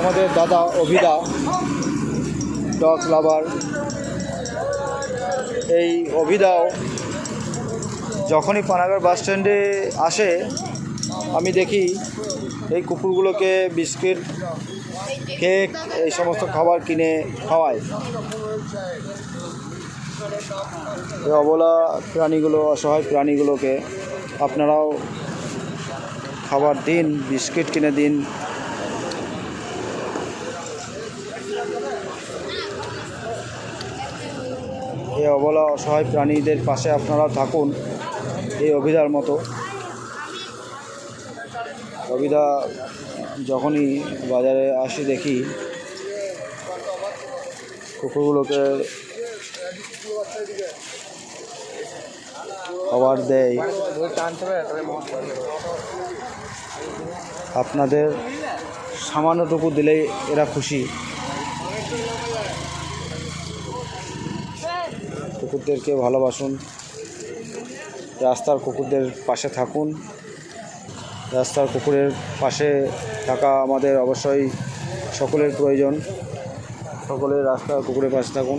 আমাদের দাদা অভিদা ডগ লাভার। এই অভিদাও যখনই পানাগড় বাস স্ট্যান্ডে আসে আমি দেখি এই কুকুরগুলোকে বিস্কিট, কেক, এই সমস্ত খাবার কিনে খাওয়ায়। এই অবলা প্রাণীগুলো, অসহায় প্রাণীগুলোকে আপনারাও খাবার দিন, বিস্কিট কিনে দিন। এই অবলা অসহায় প্রাণীদের পাশে আপনারা থাকুন এই অভিদার মতো। অভিদা যখনই বাজারে আসি দেখি কুকুরগুলোকে খাবার দেয়। আপনাদের সামান্যটুকু দিলেই এরা খুশি। কুকুরদেরকে ভালোবাসুন, রাস্তার কুকুরদের পাশে থাকুন। রাস্তার কুকুরের পাশে থাকা আমাদের অবশ্যই সকলের প্রয়োজন। সকলের রাস্তার কুকুরের পাশে থাকুন।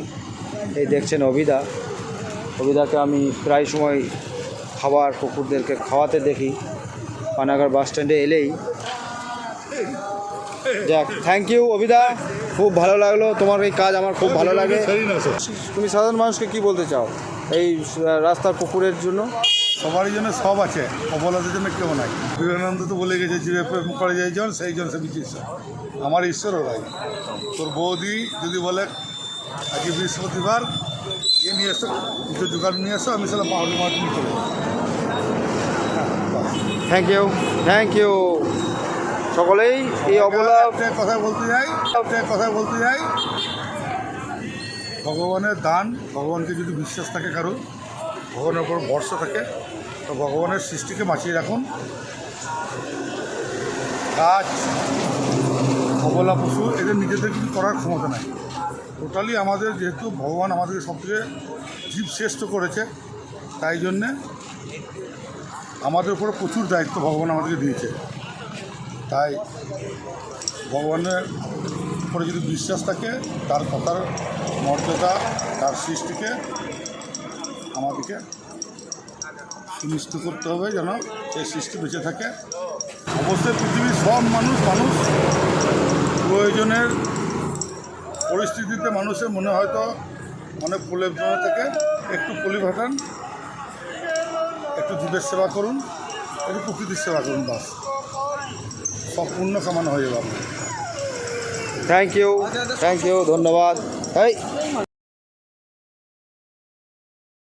এই দেখছেন অভিদা। অভিদাকে আমি প্রায় সময় খাবার কুকুরদেরকে খাওয়াতে দেখি পানাগড় বাস স্ট্যান্ডে এলেই। যাক, থ্যাংক ইউ অভিদা, খুব ভালো লাগলো তোমার এই কাজ, আমার খুব ভালো লাগে। তুমি সাধারণ মানুষকে কি বলতে চাও এই রাস্তার কুকুরের জন্য? সবারই জন্য সব আছে, অবলাদের জন্য কেউ নাই। বিবেকানন্দ তো বলে গেছে, জীবে প্রেম করে যাই জন সেই জন সে বিচি ঈশ্বর। আমার ঈশ্বর ওরাই। তোর বৌদি যদি বলে আজকে বৃহস্পতিবার গিয়ে নিয়ে এসো, কিছু জোগাড় নিয়ে এসো, আমি সেটা পাহাড়ি মাঠ নিয়ে চলে যাবো। Thank you, thank you. সকলেই এই অবলা কথা বলতে যাই ভগবানের দান। ভগবানকে যদি বিশ্বাস থাকে কারো, ভগবানের উপর ভরসা থাকে, তো ভগবানের সৃষ্টিকে বাঁচিয়ে রাখুন। গাছ, অবলা পশু, এদের নিজেদের কিছু করার ক্ষমতা নাই। টোটালি আমাদের, যেহেতু ভগবান আমাদেরকে সবথেকে জীব শ্রেষ্ঠ করেছে, তাই জন্যে আমাদের উপরে প্রচুর দায়িত্ব ভগবান আমাদেরকে দিয়েছে। তাই ভগবানের উপরে যদি বিশ্বাস থাকে, তার কথার মর্যাদা, তার সৃষ্টিকে আমাদেরকে সুনিশ্চিত করতে হবে যেন সেই সৃষ্টি বেঁচে থাকে। অবশ্যই পৃথিবীর সব মানুষ প্রয়োজনের পরিস্থিতিতে মানুষের মনে হয়তো অনেক প্রলেপ জমে থেকে একটু পলি ভাটান, একটু জীবের সেবা করুন, একটু প্রকৃতির সেবা করুন, বাস সব পূর্ণ কামনা হয়ে যাবে। থ্যাংক ইউ, ধন্যবাদ। এই